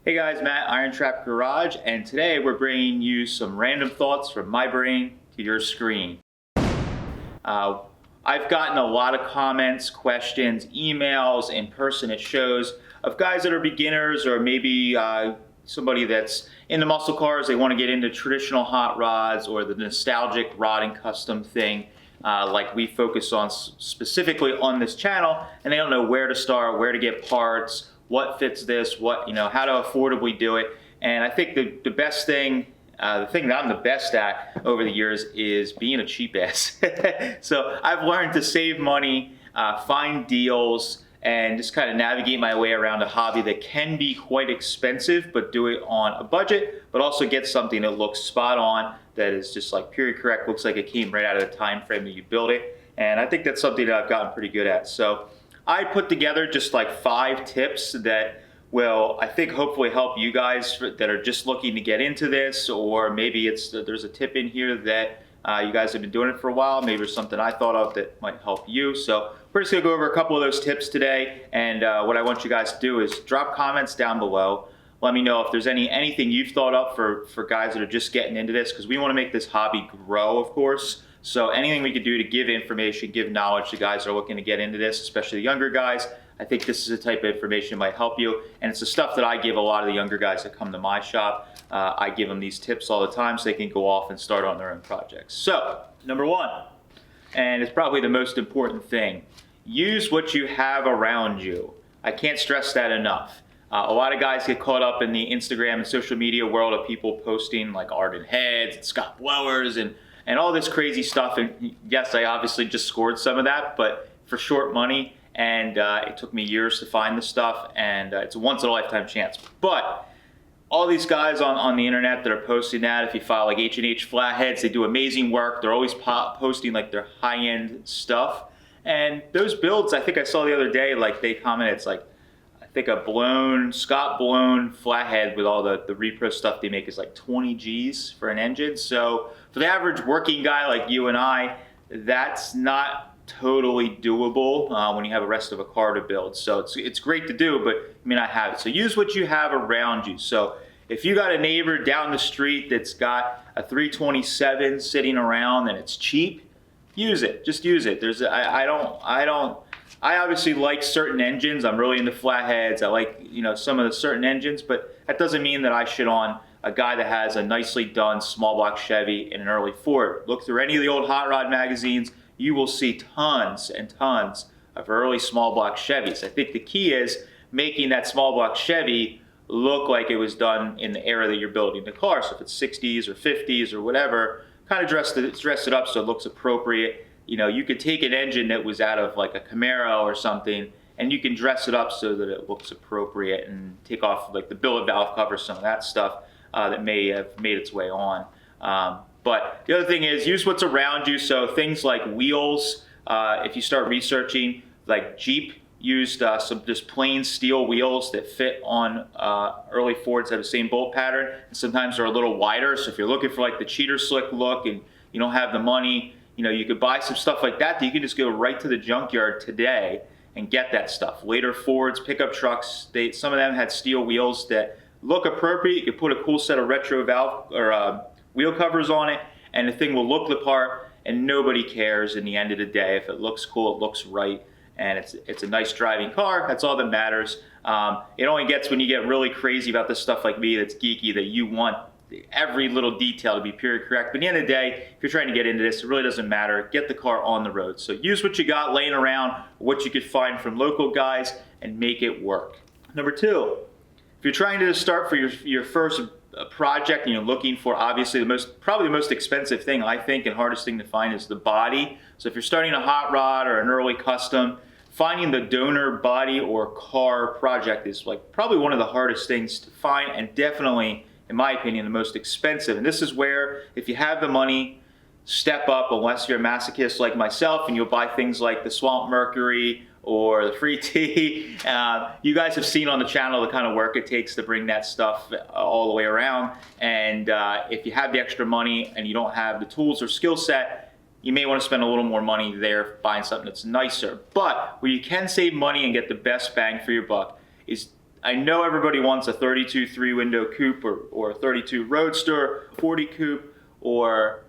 Hey guys, Matt, IronTrap Garage, and today we're bringing you some random thoughts from my brain to your screen. I've gotten a lot of comments, questions, emails, in person at shows of guys that are beginners or maybe somebody that's into muscle cars. They want to get into traditional hot rods or the nostalgic rod and custom thing like we focus on specifically on this channel, and they don't know where to start, where to get parts, what fits this, what, how to affordably do it. And I think the best thing, the thing that I'm the best at over the years is being a cheap ass. So I've learned to save money, find deals, and just kind of navigate my way around a hobby that can be quite expensive, but do it on a budget, but also get something that looks spot on, that is just like period correct, looks like it came right out of the time frame that you built it. And I think that's something that I've gotten pretty good at. So I put together just like 5 tips that will, I think, hopefully help you guys that are just looking to get into this, or maybe there's a tip in here that you guys have been doing it for a while. Maybe there's something I thought of that might help you. So we're just gonna go over a couple of those tips today. And what I want you guys to do is drop comments down below. Let me know if there's anything you've thought up for guys that are just getting into this, because we want to make this hobby grow, of course. So anything we could do to give information, give knowledge to guys that are looking to get into this, especially the younger guys, I think this is the type of information that might help you. And it's the stuff that I give a lot of the younger guys that come to my shop. I give them these tips all the time so they can go off and start on their own projects. So, number 1, and it's probably the most important thing, use what you have around you. I can't stress that enough. A lot of guys get caught up in the Instagram and social media world of people posting like Arden heads and Scott blowers and all this crazy stuff. And yes, I obviously just scored some of that, but for short money. And it took me years to find this stuff, and it's a once-in-a-lifetime chance. But all these guys on the internet that are posting that, if you follow like H&H Flatheads, they do amazing work. They're always posting like their high-end stuff. And those builds, I think I saw the other day, like they commented, it's like, I think a Scott blown flathead with all the repro stuff they make is like 20 G's for an engine. So for the average working guy like you and I, that's not totally doable when you have the rest of a car to build. So it's great to do, but you may not have it. So use what you have around you. So if you got a neighbor down the street that's got a 327 sitting around and it's cheap, use it. Just use it. I obviously like certain engines. I'm really into flatheads. I like, some of the certain engines, but that doesn't mean that I shit on a guy that has a nicely done small block Chevy and an early Ford. Look through any of the old hot rod magazines. You will see tons and tons of early small block Chevys. I think the key is making that small block Chevy look like it was done in the era that you're building the car. So if it's 60s or 50s or whatever, kind of dress it up so it looks appropriate. You could take an engine that was out of like a Camaro or something, and you can dress it up so that it looks appropriate and take off like the billet valve cover, some of that stuff that may have made its way on. But the other thing is use what's around you. So things like wheels, if you start researching, like Jeep used some just plain steel wheels that fit on early Fords that have the same bolt pattern. And sometimes they're a little wider. So if you're looking for like the cheater slick look and you don't have the money, you could buy some stuff like that you can just go right to the junkyard today and get that stuff. Later Fords, pickup trucks, some of them had steel wheels that look appropriate. You could put a cool set of retro valve or wheel covers on it, and the thing will look the part, and nobody cares in the end of the day. If it looks cool, it looks right, and it's a nice driving car. That's all that matters. It only gets when you get really crazy about this stuff like me that's geeky, that you want every little detail to be period correct. But at the end of the day, if you're trying to get into this, it really doesn't matter. Get the car on the road. So use what you got laying around, what you could find from local guys, and make it work. Number 2, if you're trying to start for your first project, looking for, obviously probably the most expensive thing I think and hardest thing to find is the body. So if you're starting a hot rod or an early custom, finding the donor body or car project is like probably one of the hardest things to find, and definitely, in my opinion, the most expensive. And this is where, if you have the money, step up, unless you're a masochist like myself and you'll buy things like the Swamp Mercury or the Free T. You guys have seen on the channel the kind of work it takes to bring that stuff all the way around. And if you have the extra money and you don't have the tools or skill set, you may want to spend a little more money there buying something that's nicer. But where you can save money and get the best bang for your buck is I know everybody wants a 32 three-window coupe or a 32 Roadster, 40 coupe, or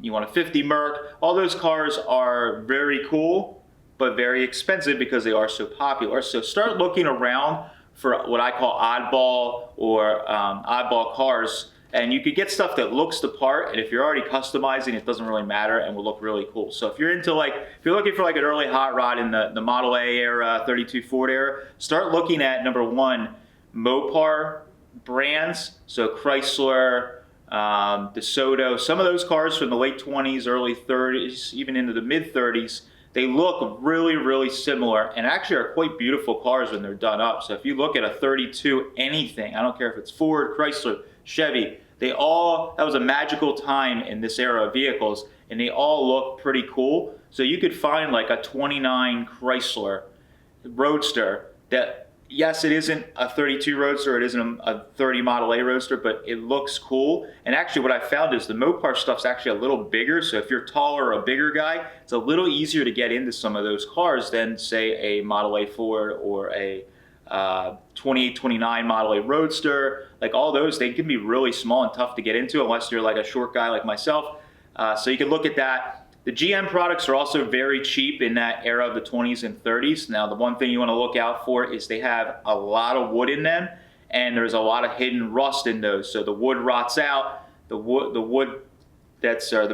you want a 50 Merc. All those cars are very cool, but very expensive because they are so popular. So start looking around for what I call oddball or oddball cars. And you could get stuff that looks the part, and if you're already customizing, it doesn't really matter and will look really cool. So if you're into if you're looking for like an early hot rod in the Model A era, 32 Ford era, start looking at number one, Mopar brands. So Chrysler, DeSoto, some of those cars from the late 20s, early 30s, even into the mid 30s, they look really, really similar and actually are quite beautiful cars when they're done up. So if you look at a 32 anything, I don't care if it's Ford, Chrysler, Chevy, that was a magical time in this era of vehicles, and they all look pretty cool. So you could find like a 29 Chrysler Roadster that, yes, it isn't a 32 Roadster, it isn't a 30 Model A Roadster, but it looks cool. And actually what I found is the Mopar stuff's actually a little bigger, so if you're taller or a bigger guy, it's a little easier to get into some of those cars than, say, a Model A Ford or a 28, 29 Model A Roadster. Like all those, they can be really small and tough to get into unless you're like a short guy like myself. So you can look at that. The GM products are also very cheap in that era of the 20s and 30s. Now, the one thing you want to look out for is they have a lot of wood in them, and there's a lot of hidden rust in those. So the wood rots out. The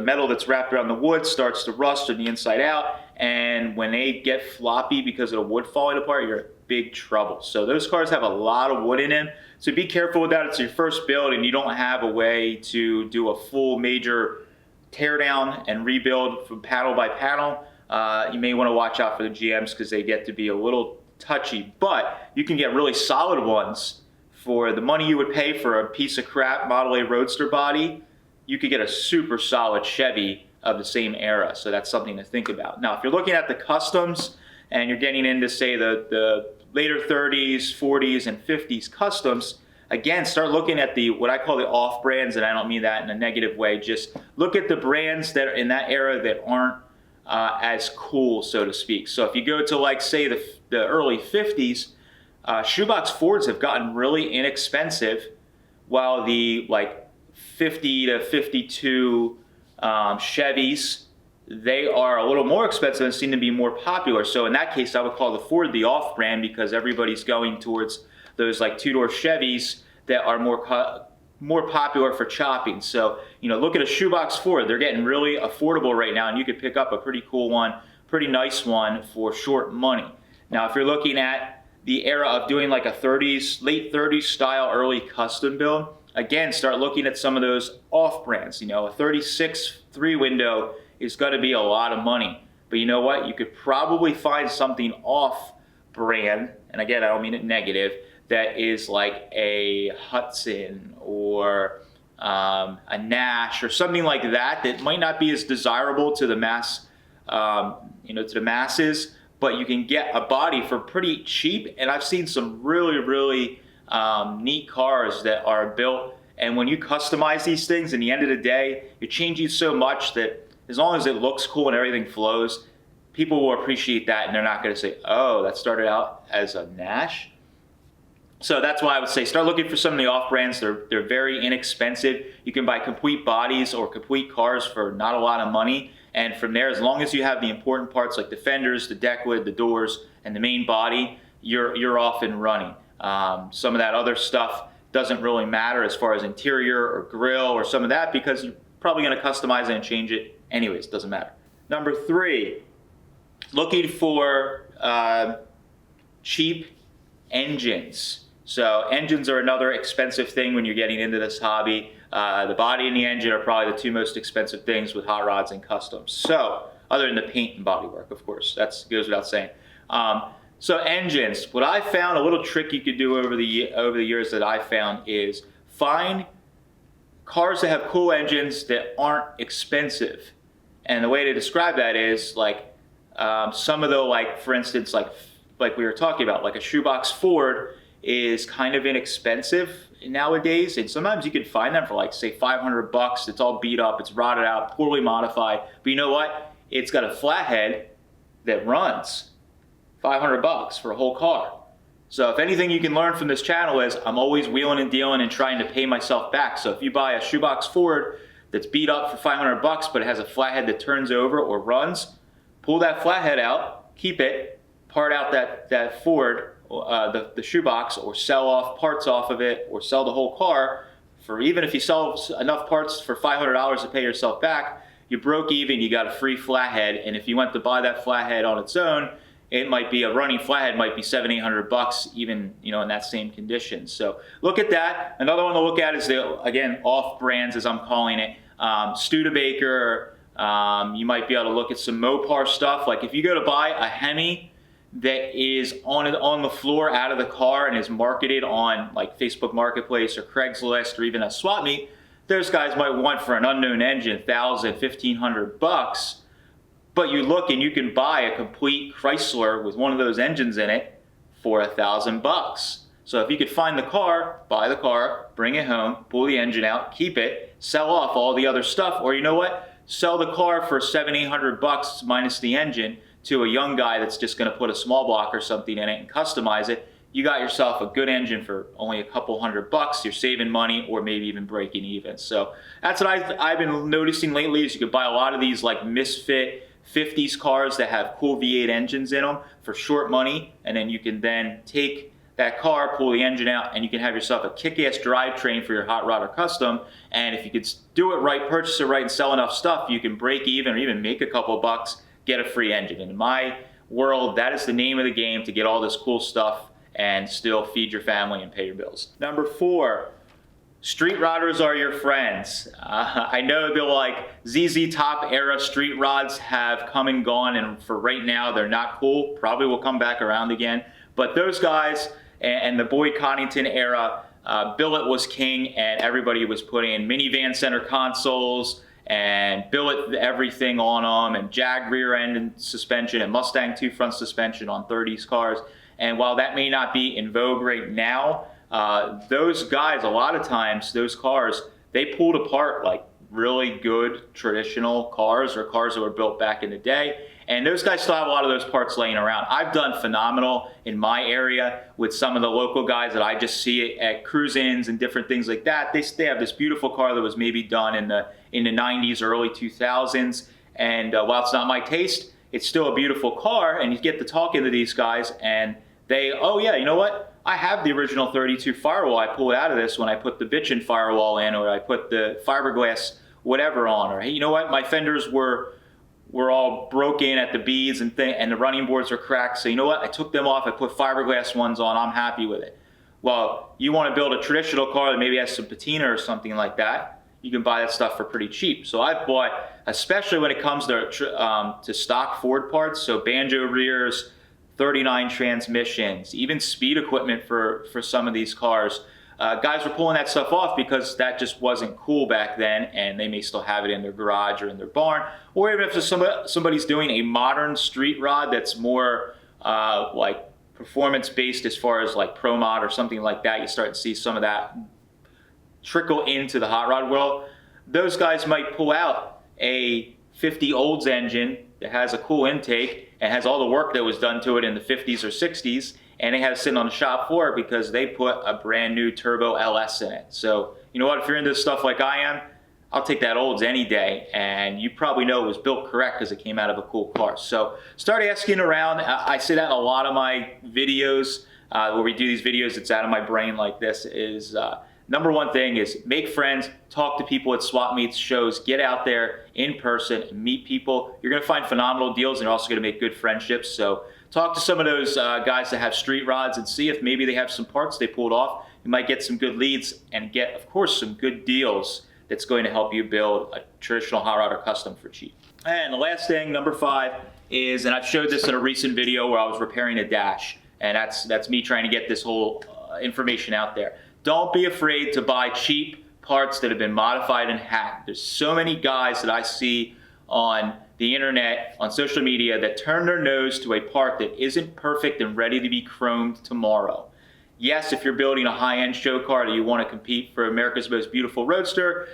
metal that's wrapped around the wood starts to rust from the inside out, and when they get floppy because of the wood falling apart, you're in big trouble. So those cars have a lot of wood in them. So be careful with that. It's your first build and you don't have a way to do a full major tear down and rebuild from panel by panel. You may want to watch out for the GMs because they get to be a little touchy, but you can get really solid ones for the money you would pay for a piece of crap Model A Roadster body. You could get a super solid Chevy of the same era. So that's something to think about. Now, if you're looking at the customs and you're getting into, say, the later 30s, 40s, and 50s customs, again, start looking at what I call the off brands, and I don't mean that in a negative way. Just look at the brands that are in that era that aren't as cool, so to speak. So if you go to, like, say, the early 50s, shoebox Fords have gotten really inexpensive, while the, like, 50 to 52 Chevys, they are a little more expensive and seem to be more popular. So in that case, I would call the Ford the off brand because everybody's going towards those like two-door Chevys that are more popular for chopping. So, look at a shoebox Ford. They're getting really affordable right now, and you could pick up a pretty cool one, pretty nice one for short money. Now, if you're looking at the era of doing like a late 30s style early custom build, again, start looking at some of those off brands. A 36 three-window is going to be a lot of money. But you know what? You could probably find something off brand, and again, I don't mean it negative, that is like a Hudson or a Nash or something like that might not be as desirable to the mass, to the masses, but you can get a body for pretty cheap. And I've seen some really, really neat cars that are built. And when you customize these things, in the end of the day, you're changing so much that as long as it looks cool and everything flows, people will appreciate that, and they're not going to say, oh, that started out as a Nash. So that's why I would say start looking for some of the off brands. They're very inexpensive. You can buy complete bodies or complete cars for not a lot of money. And from there, as long as you have the important parts like the fenders, the deck lid, the doors, and the main body, you're off and running. Some of that other stuff doesn't really matter as far as interior or grill or some of that, because you're probably going to customize it and change it anyways. Doesn't matter. Number 3, looking for cheap engines. So engines are another expensive thing when you're getting into this hobby. The body and the engine are probably the two most expensive things with hot rods and customs. So, other than the paint and bodywork, of course, that goes without saying. So engines, what I found, a little trick you could do over the years that I found is find cars that have cool engines that aren't expensive. And the way to describe that is like some of the, like, for instance, like we were talking about, like a shoebox Ford is kind of inexpensive nowadays, and sometimes you can find them for like, say, $500. It's all beat up, it's rotted out, poorly modified, but you know what? It's got a flathead that runs. $500 for a whole car. So if anything you can learn from this channel is I'm always wheeling and dealing and trying to pay myself back. So if you buy a shoebox Ford that's beat up for 500 bucks, but it has a flathead that turns over or runs, pull that flathead out, keep it, part out that Ford, the shoebox, or sell off parts off of it, or sell the whole car for, even if you sell enough parts for $500 to pay yourself back, you broke even, you got a free flathead. And if you went to buy that flathead on its own, it might be a running flathead, might be $700-800 even, in that same condition. So look at that. Another one to look at is again, off brands, as I'm calling it. Studebaker. You might be able to look at some Mopar stuff. Like if you go to buy a Hemi that is on the floor out of the car and is marketed on like Facebook Marketplace or Craigslist or even a swap meet, those guys might want for an unknown engine $1,000-1,500. But you look and you can buy a complete Chrysler with one of those engines in it for $1,000. So if you could find the car, buy the car, bring it home, pull the engine out, keep it, sell off all the other stuff, or you know what? Sell the car for $700-800 minus the engine to a young guy that's just going to put a small block or something in it and customize it. You got yourself a good engine for only a couple $100. You're saving money or maybe even breaking even. So that's what I've been noticing lately is you can buy a lot of these like misfit 50s cars that have cool V8 engines in them for short money, and then you can then take that car, pull the engine out, and you can have yourself a kick-ass drivetrain for your hot rod or custom. And if you could do it right, purchase it right, and sell enough stuff, you can break even or even make a couple bucks, get a free engine. And in my world, that is the name of the game, to get all this cool stuff and still feed your family and pay your bills. Number 4, street rodders are your friends. I know they're like ZZ Top era street rods have come and gone, and for right now they're not cool. Probably will come back around again. But those guys and the Boyd Coddington era, billet was king, and everybody was putting minivan center consoles and billet everything on them, and Jag rear end and suspension and Mustang 2 front suspension on 30s cars. And while that may not be in vogue right now, those guys, a lot of times, those cars, they pulled apart like really good traditional cars or cars that were built back in the day. And those guys still have a lot of those parts laying around. I've done phenomenal in my area with some of the local guys that I just see at cruise-ins and different things like that. They have this beautiful car that was maybe done in the 90s, early 2000s. And while it's not my taste, it's still a beautiful car. And you get to talking to these guys and they, oh yeah, you know what? I have the original 32 firewall. I pull it out of this when I put the bitchin' firewall in, or I put the fiberglass whatever on, or hey, you know what? My fenders were all broken at the beads and the running boards are cracked. So you know what? I took them off. I put fiberglass ones on. I'm happy with it. Well, you want to build a traditional car that maybe has some patina or something like that, you can buy that stuff for pretty cheap. So I've bought, especially when it comes to stock Ford parts, so banjo rears, 39 transmissions, even speed equipment for some of these cars. Guys were pulling that stuff off because that just wasn't cool back then, and they may still have it in their garage or in their barn. Or even if somebody's doing a modern street rod that's more like performance-based as far as like Pro Mod or something like that, you start to see some of that trickle into the hot rod world. Those guys might pull out a 50 Olds engine that has a cool intake and has all the work that was done to it in the 50s or 60s, and they have it sitting on the shop floor because they put a brand new turbo LS in it. So you know what, if you're into stuff like I am, I'll take that Olds any day, and you probably know it was built correct because it came out of a cool car. So start asking around. I say that in a lot of my videos where we do these videos, it's out of my brain like this, is number one thing is make friends, talk to people at swap meets, shows, get out there in person, meet people. You're gonna find phenomenal deals, and you're also gonna make good friendships. So talk to some of those guys that have street rods and see if maybe they have some parts they pulled off. You might get some good leads and get, of course, some good deals that's going to help you build a traditional hot rod or custom for cheap. And the last thing, number 5, is, and I've showed this in a recent video where I was repairing a dash, and that's me trying to get this whole information out there. Don't be afraid to buy cheap parts that have been modified and hacked. There's so many guys that I see on the internet, on social media, that turn their nose to a part that isn't perfect and ready to be chromed tomorrow. Yes, if you're building a high-end show car that you want to compete for America's Most Beautiful Roadster,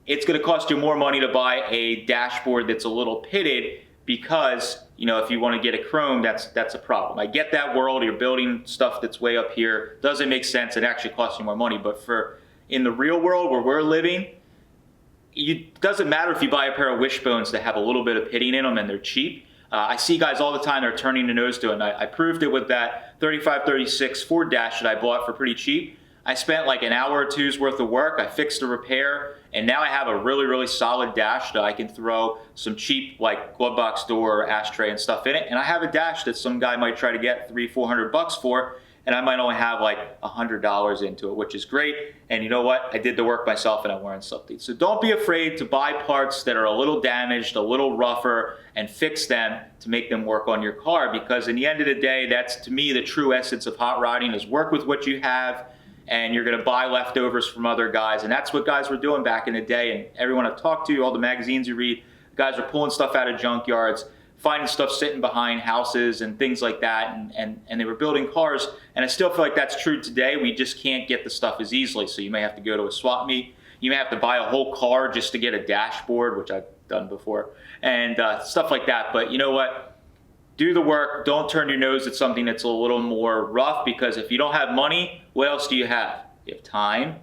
it's going to cost you more money to buy a dashboard that's a little pitted because, you know, if you want to get a chrome, that's a problem. I get that world, you're building stuff that's way up here, doesn't make sense, it actually costs you more money. But for in the real world where we're living, it doesn't matter if you buy a pair of wishbones that have a little bit of pitting in them and they're cheap. I see guys all the time that are turning their nose to it, and I proved it with that 3536 Ford dash that I bought for pretty cheap. I spent like an hour or two's worth of work. I fixed the repair, and now I have a really, really solid dash that I can throw some cheap like glove box door, ashtray and stuff in it. And I have a dash that some guy might try to get $300-400 for, and I might only have like $100 into it, which is great. And you know what? I did the work myself and I learned something. So don't be afraid to buy parts that are a little damaged, a little rougher, and fix them to make them work on your car. Because in the end of the day, that's to me the true essence of hot rodding, is work with what you have, and you're gonna buy leftovers from other guys. And that's what guys were doing back in the day. And everyone I've talked to, all the magazines you read, guys are pulling stuff out of junkyards, finding stuff sitting behind houses and things like that, and they were building cars. And I still feel like that's true today. We just can't get the stuff as easily. So you may have to go to a swap meet. You may have to buy a whole car just to get a dashboard, which I've done before, and stuff like that. But you know what? Do the work. Don't turn your nose at something that's a little more rough, because if you don't have money, what else do you have? You have time.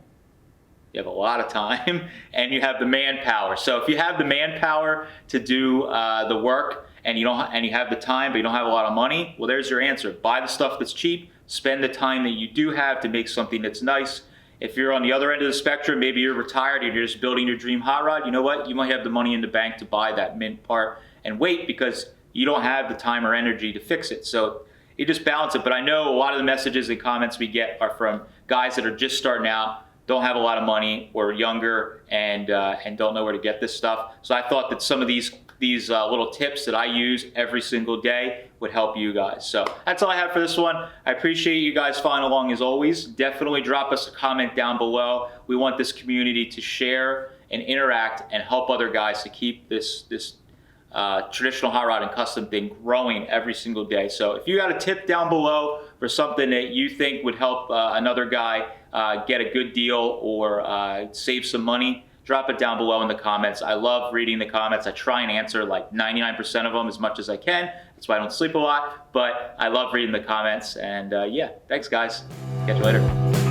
You have a lot of time, and you have the manpower. So if you have the manpower to do the work, and you have the time, but you don't have a lot of money, well, there's your answer. Buy the stuff that's cheap. Spend the time that you do have to make something that's nice. If you're on the other end of the spectrum, maybe you're retired and you're just building your dream hot rod, you know what? You might have the money in the bank to buy that mint part and wait, because you don't have the time or energy to fix it. So you just balance it. But I know a lot of the messages and comments we get are from guys that are just starting out, don't have a lot of money, or younger, and don't know where to get this stuff. So I thought that some of these little tips that I use every single day would help you guys. So that's all I have for this one. I appreciate you guys following along as always. Definitely drop us a comment down below. We want this community to share and interact and help other guys to keep this traditional hot rod and custom thing growing every single day. So if you got a tip down below for something that you think would help another guy get a good deal or save some money, drop it down below in the comments. I love reading the comments. I try and answer like 99% of them as much as I can. That's why I don't sleep a lot, but I love reading the comments. And yeah, thanks guys. Catch you later.